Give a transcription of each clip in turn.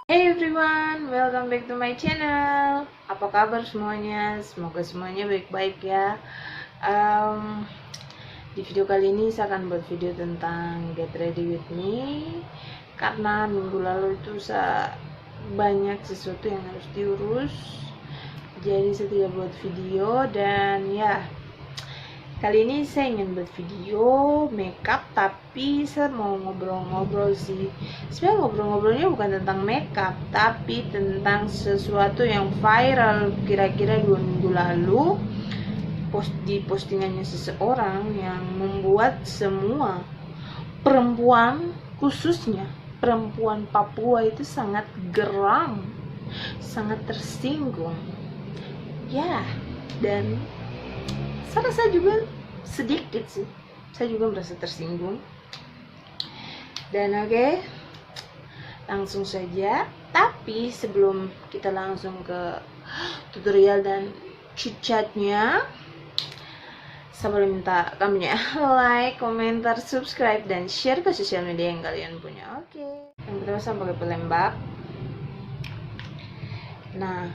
Hey everyone, welcome back to my channel. Apa kabar semuanya? Semoga semuanya baik-baik ya. Em, di video kali ini saya akan buat video tentang Get Ready With Me. Karena minggu lalu itu saya banyak sesuatu yang harus diurus. Jadi saya tidak buat video dan ya, kali ini saya ingin buat video makeup, tapi saya mau ngobrol-ngobrol sih. Sebenarnya ngobrol-ngobrolnya bukan tentang makeup, tapi tentang sesuatu yang viral kira-kira 2 minggu lalu di postingannya seseorang yang membuat semua perempuan, khususnya perempuan Papua itu sangat geram, sangat tersinggung. Ya, dan saya rasa juga sedikit sih, saya juga merasa tersinggung. Dan oke, langsung saja. Tapi sebelum kita langsung ke tutorial dan chit-chatnya, saya boleh minta kamunya like, komentar, subscribe, dan share ke sosial media yang kalian punya. Oke, yang pertama saya pakai pelembab. Nah,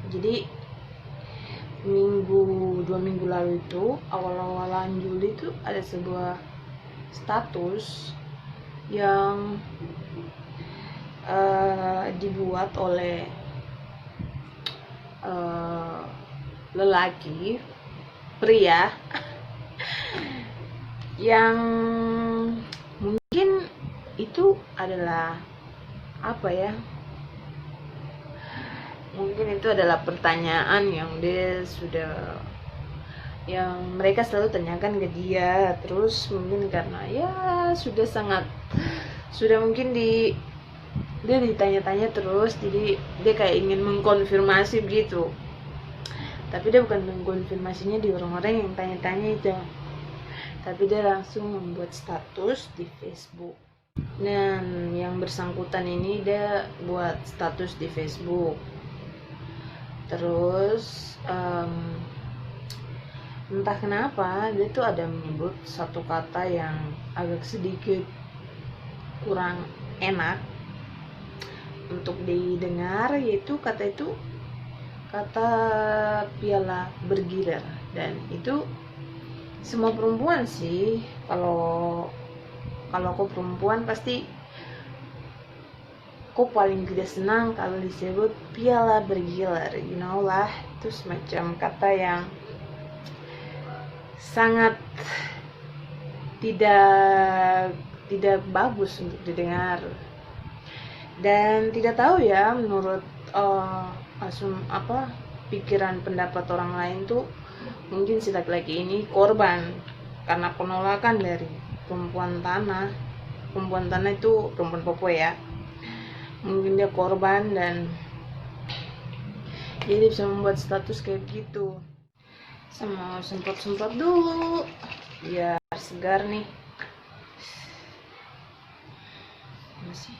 jadi 2 minggu lalu itu, awal-awalan Juli itu ada sebuah status yang dibuat oleh lelaki, pria yang mungkin itu adalah apa ya, mungkin itu adalah pertanyaan yang mereka selalu tanyakan ke dia. Terus mungkin karena ya sudah mungkin dia ditanya-tanya terus, jadi dia kayak ingin mengkonfirmasi begitu, tapi dia bukan mengkonfirmasinya di orang-orang yang tanya-tanya itu, tapi dia langsung membuat status di Facebook. Dan yang bersangkutan ini dia buat status di Facebook. Terus entah kenapa dia tuh ada menyebut satu kata yang agak sedikit kurang enak untuk didengar, yaitu kata piala bergilir. Dan itu semua perempuan sih, kalau aku perempuan pasti aku paling tidak senang kalau disebut piala bergilir, you know lah. Itu semacam kata yang sangat tidak bagus untuk didengar. Dan tidak tahu ya, menurut pikiran pendapat orang lain tuh, mungkin si laki-laki ini korban karena penolakan dari perempuan tanah. Perempuan tanah itu perempuan Papua ya, mungkin dia korban dan jadi bisa membuat status kayak gitu. Saya mau semprot-semprot dulu biar segar nih. Masih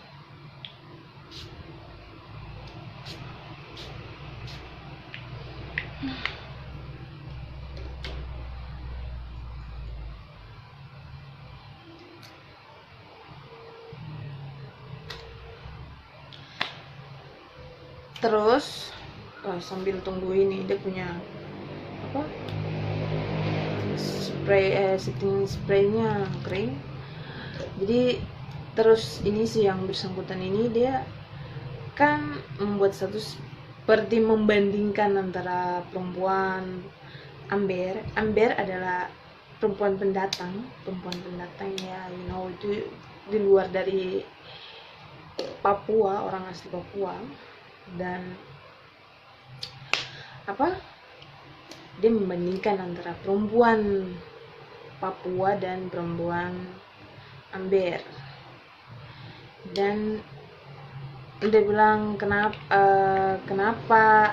terus sambil tunggu ini, dia punya apa, setting spraynya kering. Jadi terus ini sih yang bersangkutan ini, dia kan membuat status seperti membandingkan antara perempuan Amber adalah perempuan pendatang ya, you know, itu di luar dari Papua, orang asli Papua. Dan dia membandingkan antara perempuan Papua dan perempuan Amber. Dan dia bilang kenapa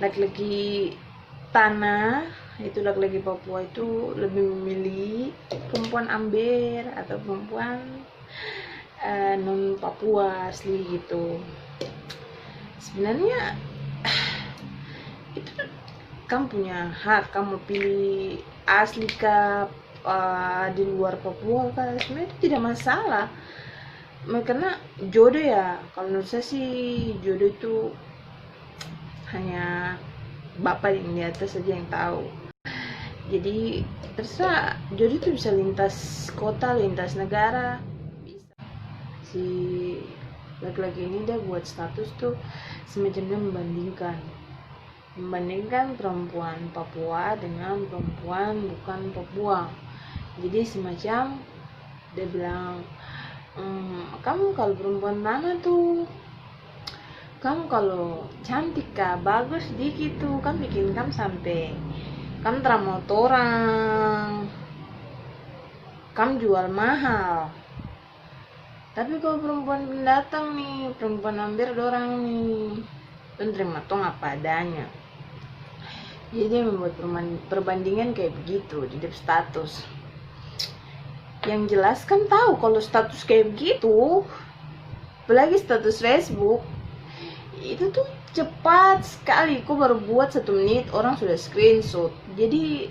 laki-laki tanah itu, laki-laki Papua itu lebih memilih perempuan Amber atau perempuan non Papua asli gitu. Sebenarnya itu kamu punya hak, kamu pilih asli di luar Papua kan, sebenarnya itu tidak masalah. karena jodoh ya, kalau menurut saya sih jodoh itu hanya Bapak yang di atas saja yang tahu. Jadi terserah, jodoh itu bisa lintas kota, lintas negara, bisa. Si laki-laki ini dia buat status tuh semacam dia membandingkan perempuan Papua dengan perempuan bukan Papua. Jadi semacam dia bilang, kamu kalau perempuan mana tuh, kamu kalau cantik kah, bagus dikit tuh, kan bikin kamu sampai kamu motoran, kamu jual mahal. Tapi kalau perempuan pendatang nih, perempuan hampir dorang nih, dan terima tong apa adanya. Jadi dia membuat perbandingan kayak begitu di status. Yang jelas kan tahu kalau status kayak begitu, apalagi status Facebook, itu tuh cepat sekali. Aku baru buat 1 menit orang sudah screenshot. Jadi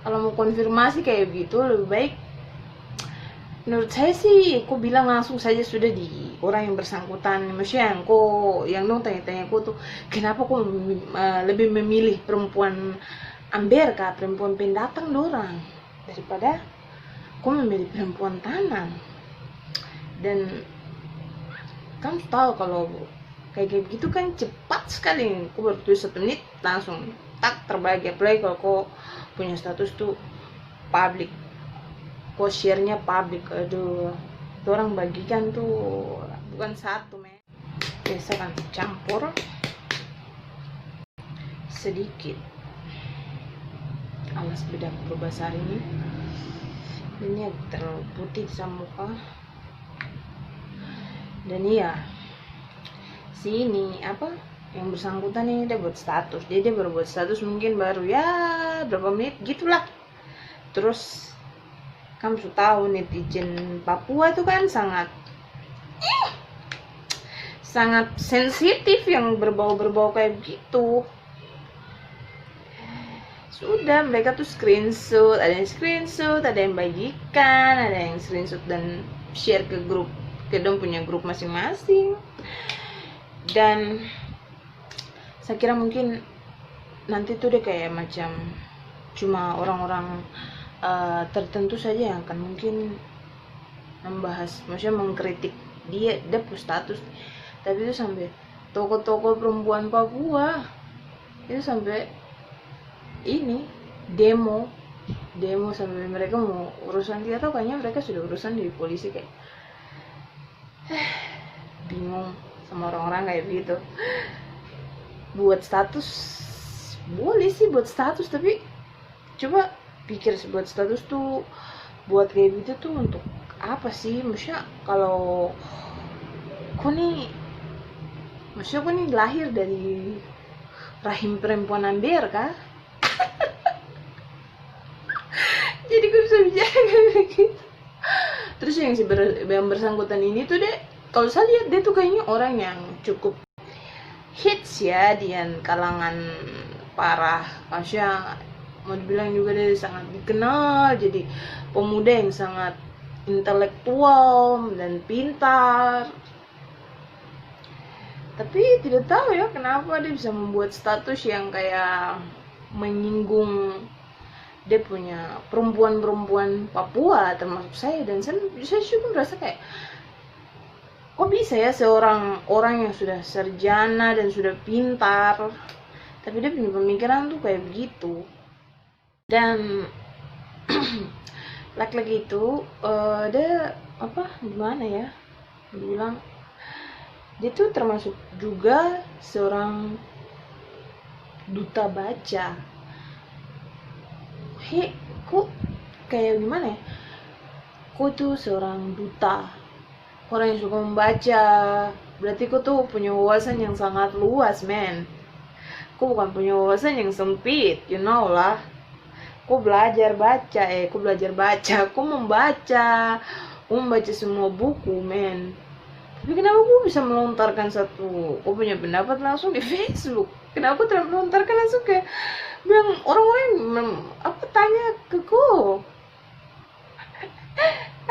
kalau mau konfirmasi kayak begitu lebih baik menurut saya sih aku bilang langsung saja sudah di orang yang bersangkutan. Maksudnya yang dong tanya-tanya aku tuh, kenapa aku lebih memilih perempuan amber kah, perempuan pendatang dorang, daripada aku memilih perempuan tanah. Dan kamu tahu kalau kayak gitu kan cepat sekali. Aku baru tulis 1 menit langsung tak terbagi. Apalagi kalau kau punya status tuh public, kau share-nya public, aduh, itu orang bagikan tuh bukan satu, men. Biasa kan campur sedikit alas bedak berbahasa hari ini agak terlalu putih sama muka. Dan iya, si ini apa yang bersangkutan ini dia buat status, dia baru buat status mungkin baru ya berapa menit gitulah. Terus kamu sudah tahu netizen Papua itu kan sangat sensitif, yang berbau kayak gitu. Sudah mereka tuh screenshot, ada yang bagikan, ada yang screenshot dan share ke grup, ke dong punya grup masing-masing. Dan saya kira mungkin nanti tuh dia kayak macam cuma orang-orang tertentu saja yang akan mungkin membahas, maksudnya mengkritik dia punya status. Tapi itu sampai toko-toko perempuan Papua itu sampai ini demo sampai mereka mau urusan dia, atau kayaknya mereka sudah urusan di polisi. Kayak bingung sama orang-orang kayak begitu. Buat status boleh sih buat status, tapi coba pikir buat status tuh buat kayak gitu tuh untuk apa sih? Maksudnya kalau kau nih lahir dari rahim perempuan amber kah? Jadi gue bisa bicara kayak begitu. Terus yang bersangkutan ini tuh deh, kalau saya lihat dia tuh kayaknya orang yang cukup hits ya di kalangan parah. Maksudnya mau dibilang juga dia sangat dikenal jadi pemuda yang sangat intelektual dan pintar. Tapi tidak tahu ya kenapa dia bisa membuat status yang kayak menyinggung dia punya perempuan Papua termasuk saya. Dan saya juga merasa kayak, kok bisa ya seorang orang yang sudah sarjana dan sudah pintar, tapi dia punya pemikiran tuh kayak begitu. Dan laki-laki itu dia apa gimana ya bilang, dia tuh termasuk juga seorang duta baca. Kok kayak gimana ya, kok tuh seorang duta, orang yang suka membaca, berarti kok tuh punya wawasan yang sangat luas, men. Kok bukan punya wawasan yang sempit, you know lah. Kok belajar baca, kok membaca semua buku, men. Tapi kenapa gue bisa melontarkan kok punya pendapat langsung di Facebook? Kenapa gue melontarkan langsung kayak bilang orang-orang apa tanya ke gue?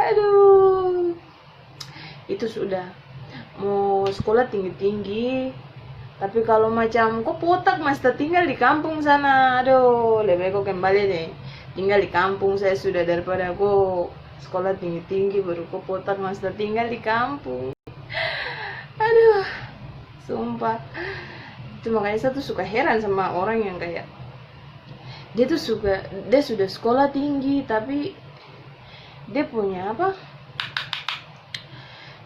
Aduh, itu sudah mau sekolah tinggi-tinggi. Tapi kalau macam kok potak masih tinggal di kampung sana, aduh lebih kok kembali deh tinggal di kampung saya sudah, daripada aku sekolah tinggi-tinggi baru kok potak masih tinggal di kampung. Aduh, sumpah. Itu makanya saya tuh suka heran sama orang yang kayak dia sudah sekolah tinggi tapi dia punya apa?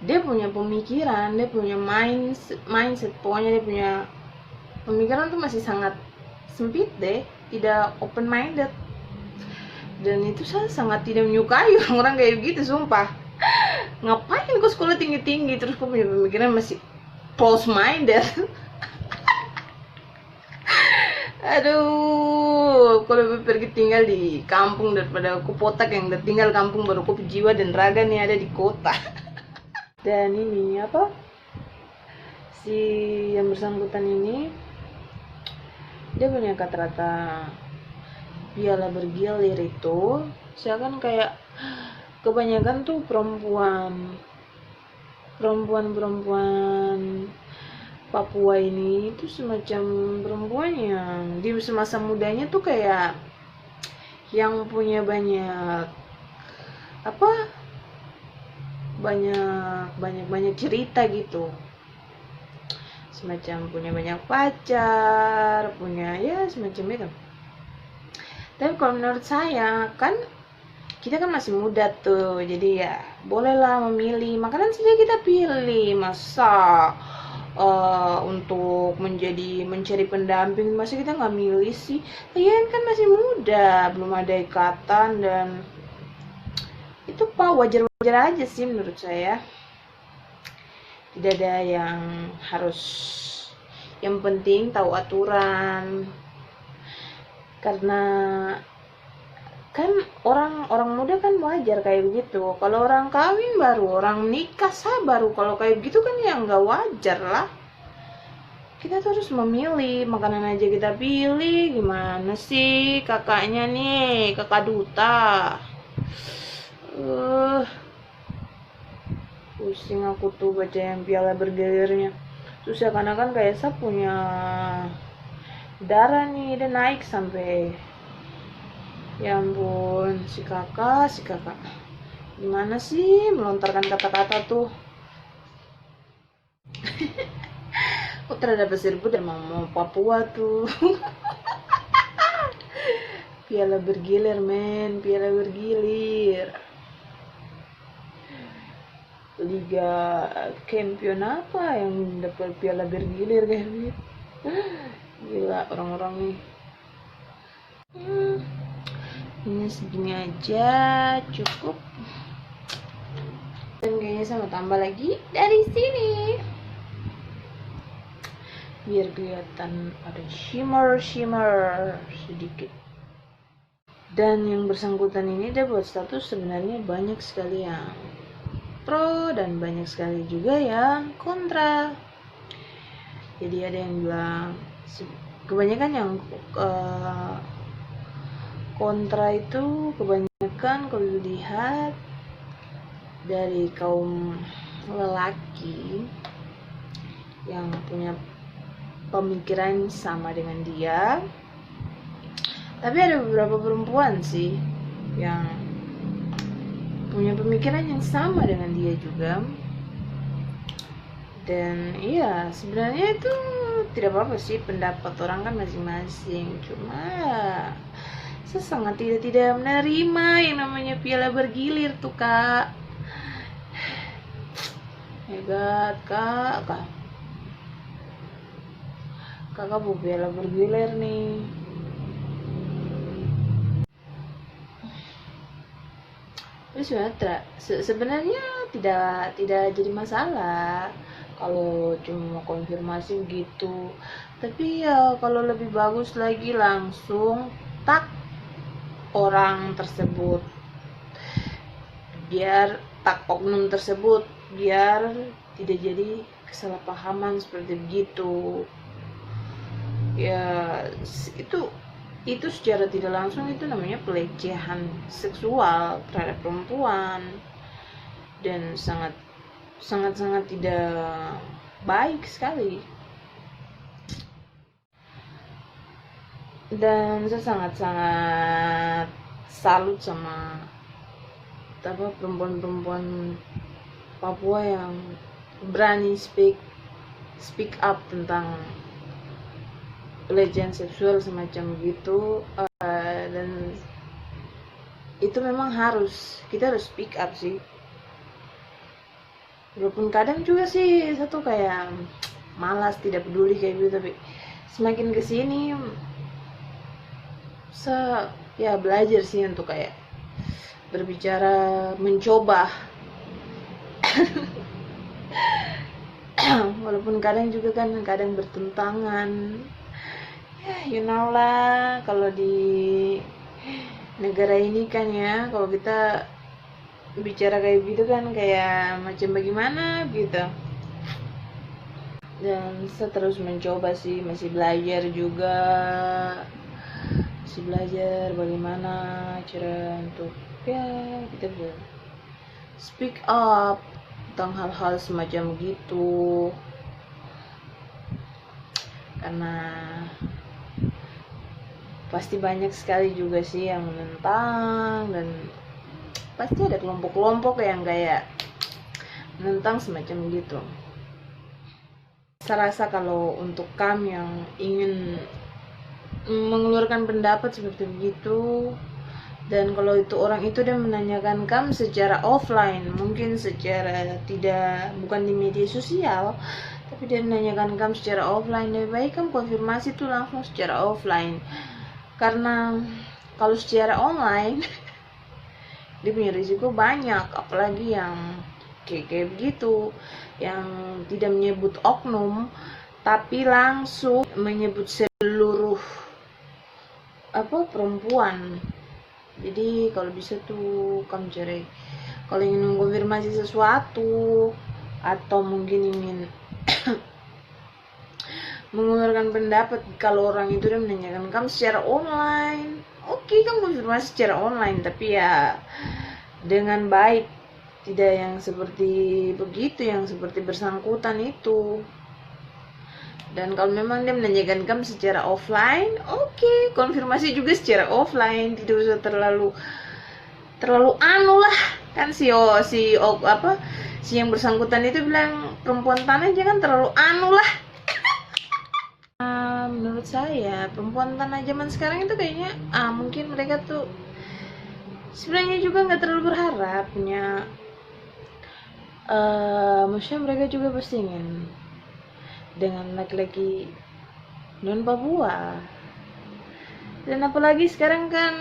Dia punya pemikiran, dia punya mindset, pokoknya dia punya pemikiran tuh masih sangat sempit deh, tidak open minded. Dan itu saya sangat tidak menyukai orang-orang kayak gitu, sumpah. Ngapain kok sekolah tinggi-tinggi terus kok punya pemikiran masih close minded? Aduh, aku lebih pergi tinggal di kampung daripada aku potak yang tinggal kampung baru aku jiwa dan raga nih ada di kota. Dan ini apa, si yang bersangkutan ini dia punya kata-kata piala bergilir itu seakan kayak kebanyakan tuh perempuan Papua ini itu semacam perempuan yang di semasa mudanya tuh kayak yang punya banyak apa, banyak cerita gitu, semacam punya banyak pacar, punya ya semacam itu. Tapi kalau menurut saya kan kita kan masih muda tuh, jadi ya bolehlah memilih makanan saja kita pilih, masa untuk mencari pendamping masa kita nggak milih sih? Kalian kan masih muda, belum ada ikatan, dan itu wajar-wajar aja sih menurut saya. Tidak ada yang harus, yang penting tahu aturan. Karena kan orang muda kan wajar kayak begitu. Kalau orang kawin baru, orang nikah baru, kalau kayak begitu kan ya nggak wajar lah. Kita tuh harus memilih, makanan aja kita pilih, gimana sih kakaknya nih, kakak duta. Pusing aku tuh baca yang piala bergilirnya. Susah karena kan kayak saya punya darah nih, dia naik sampai, ya ampun, si kakak gimana sih melontarkan kata-kata tuh. Aku terhadap serbu dan mau Papua tuh. Piala bergilir men, piala bergilir. Liga Champion apa yang dapat piala bergilir kayak gitu. Gila orang-orang nih. Ini segini aja cukup. Dan kayaknya sama tambah lagi dari sini. Biar kelihatan ada shimmer sedikit. Dan yang bersangkutan ini dia buat status sebenarnya banyak sekali yang pro dan banyak sekali juga yang kontra. Jadi ada yang bilang, kebanyakan yang kontra itu kebanyakan kalau dilihat dari kaum lelaki yang punya pemikiran sama dengan dia. Tapi ada beberapa perempuan sih yang punya pemikiran yang sama dengan dia juga. Dan iya, sebenarnya itu tidak apa-apa sih, pendapat orang kan masing-masing. Cuma saya sangat tidak menerima yang namanya piala bergilir tuh kak. Hebat kakak bu piala bergilir nih. Tapi sebenarnya tidak jadi masalah kalau cuma konfirmasi gitu. Tapi ya kalau lebih bagus lagi langsung tak orang tersebut, biar tak oknum tersebut, biar tidak jadi kesalahpahaman seperti begitu. Ya itu secara tidak langsung itu namanya pelecehan seksual terhadap perempuan, dan sangat sangat-sangat tidak baik sekali. Dan saya sangat-sangat salut sama perempuan-perempuan Papua yang berani speak up tentang pelecehan seksual semacam gitu. Dan itu memang kita harus speak up sih, walaupun kadang juga sih satu kayak malas, tidak peduli kayak gitu. Tapi semakin kesini ya belajar sih untuk kayak berbicara, mencoba. Walaupun kadang juga kan bertentangan, ya you know lah, kalau di negara ini kan ya, kalau kita bicara kayak gitu kan kayak macam bagaimana gitu. Dan saya terus mencoba sih, masih belajar juga, masih belajar bagaimana cara untuk ya kita bisa speak up tentang hal-hal semacam gitu. Karena pasti banyak sekali juga sih yang menentang, dan pasti ada kelompok-kelompok yang kayak menentang semacam gitu. Saya rasa kalau untuk kamu yang ingin mengeluarkan pendapat seperti begitu, dan kalau itu orang itu dia menanyakan kamu secara offline, mungkin bukan di media sosial, tapi dia menanyakan kamu secara offline, lebih baik kamu konfirmasi tuh langsung secara offline. Karena kalau secara online dia punya risiko banyak, apalagi yang kayak begitu, yang tidak menyebut oknum tapi langsung menyebut seluruh perempuan. Jadi kalau bisa tuh kamu cari, kalau ingin mengkonfirmasi sesuatu atau mungkin ingin mengeluarkan pendapat, kalau orang itu udah menanyakan kamu secara online, oke, kamu konfirmasi secara online, tapi ya dengan baik, tidak yang seperti begitu, yang seperti bersangkutan itu. Dan kalau memang dia menanyakan kamu secara offline, oke, konfirmasi juga secara offline, tidak usah terlalu anu lah. Kan si yang bersangkutan itu bilang perempuan tanah jangan terlalu anu lah. Menurut saya perempuan tanah zaman sekarang itu kayaknya mungkin mereka tuh sebenarnya juga nggak terlalu berharap punya, maksudnya mereka juga pasti ingin dengan laki-laki non Papua. Dan apalagi sekarang kan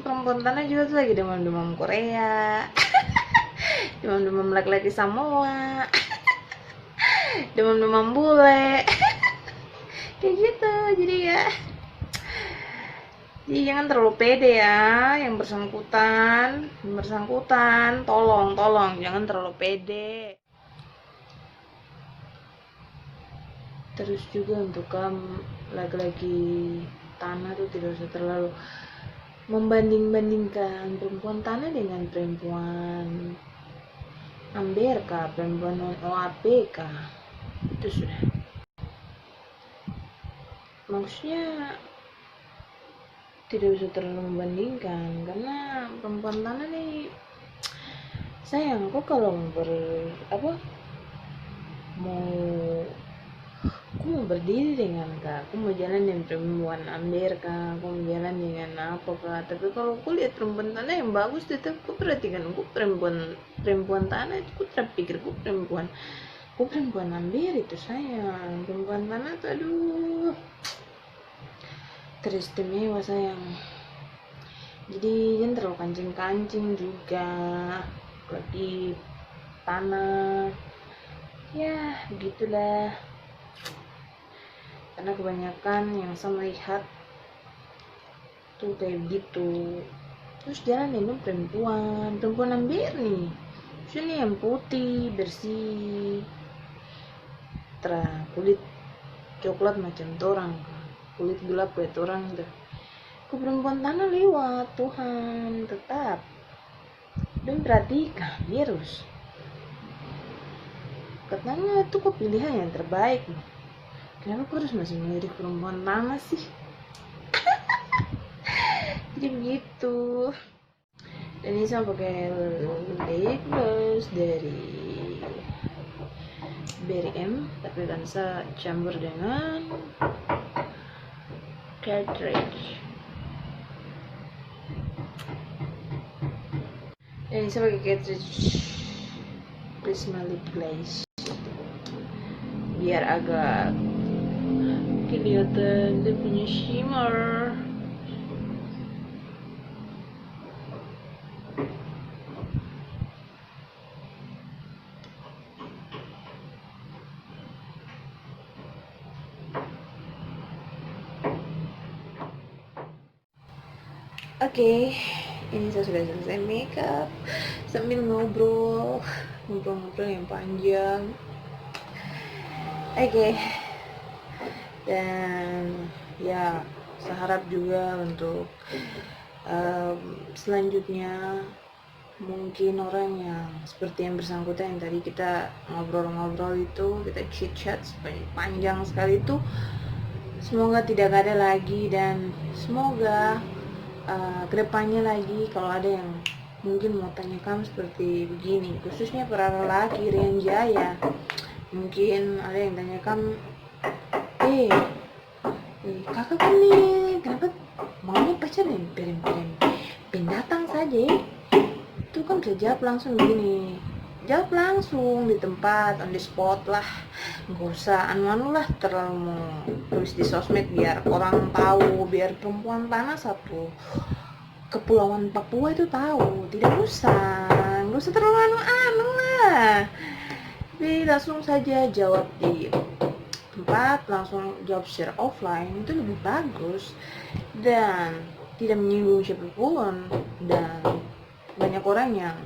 perempuan tanah juga tuh lagi demam-demam Korea, demam-demam laki-laki Samoa, demam-demam bule, kayak gitu. Jadi jangan terlalu pede ya, yang bersangkutan, tolong jangan terlalu pede. Terus juga untuk kamu laki-laki tanah tuh tidak usah terlalu membanding-bandingkan perempuan tanah dengan perempuan Amerika, perempuan non OAPK. Itu sudah, maksudnya tidak usah terlalu membandingkan, karena perempuan tanah nih sayang, kok kalau aku mau berdiri dengan kak, aku mau jalan dengan perempuan Amerika, aku mau jalan dengan apa kak, tapi kalau aku lihat perempuan tanah yang bagus, tetap aku perhatikan aku perempuan tanah, aku terpikir aku perempuan Amerika itu sayang. Perempuan tanah tuh aduh teristimewa sayang. Jadi jangan terlalu kancing juga lagi tanah, ya begitulah. Karena kebanyakan yang saya melihat tuh kayak gitu. Terus jalan dengan perempuan Amber nih, sini yang putih bersih, kulit coklat macam torang, kulit gelap kayak torang tuh. Ke perempuan tanah lewat, Tuhan tetap, dan perhatikan terus. katanya itu kok pilihan yang terbaik. Kenapa kok harus masih melirik perempuan lama sih? Jadi begitu. Dan ini sama pakai lip gloss dari Berry M, tapi kan saya campur dengan cartridge. Dan ini saya pakai cartridge Prisma lip glaze biar agak kelihatan dia punya shimmer. Oke, ini saya sudah selesai makeup sambil ngobrol yang panjang. Oke, dan ya saya harap juga untuk selanjutnya mungkin orang yang seperti yang bersangkutan yang tadi kita ngobrol-ngobrol itu, kita chit-chat panjang sekali itu, semoga tidak ada lagi, dan semoga kedepannya lagi kalau ada yang mungkin mau tanyakan seperti begini, khususnya para lelaki Rian Jaya, mungkin ada yang tanyakan, kakak kan nih kenapa maunya pacar yang pendatang saja, itu kan bisa jawab langsung begini, jawab langsung di tempat, on the spot lah, nggak usah anu lah terlalu tulis di sosmed biar orang tahu, biar perempuan tanah satu kepulauan Papua itu tahu. Tidak usah, nggak usah terlalu anu lah, tapi langsung saja jawab di tempat, langsung jawab secara offline, itu lebih bagus dan tidak menyinggung siapapun, dan banyak orang yang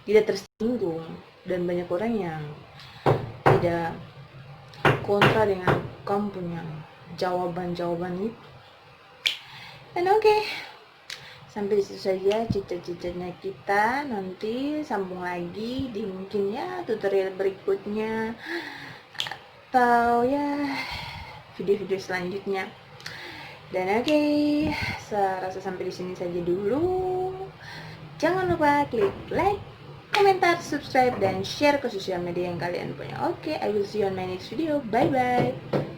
tidak tersinggung, dan banyak orang yang tidak kontra dengan kamu punya jawaban-jawaban itu. Dan oke, sampai di situ saja cita-citanya kita. Nanti sambung lagi di mungkin ya tutorial berikutnya atau ya video-video selanjutnya. Dan oke, saya rasa sampai di sini saja dulu. Jangan lupa klik like, komentar, subscribe, dan share ke sosial media yang kalian punya. Oke, I will see you on my next video. Bye bye.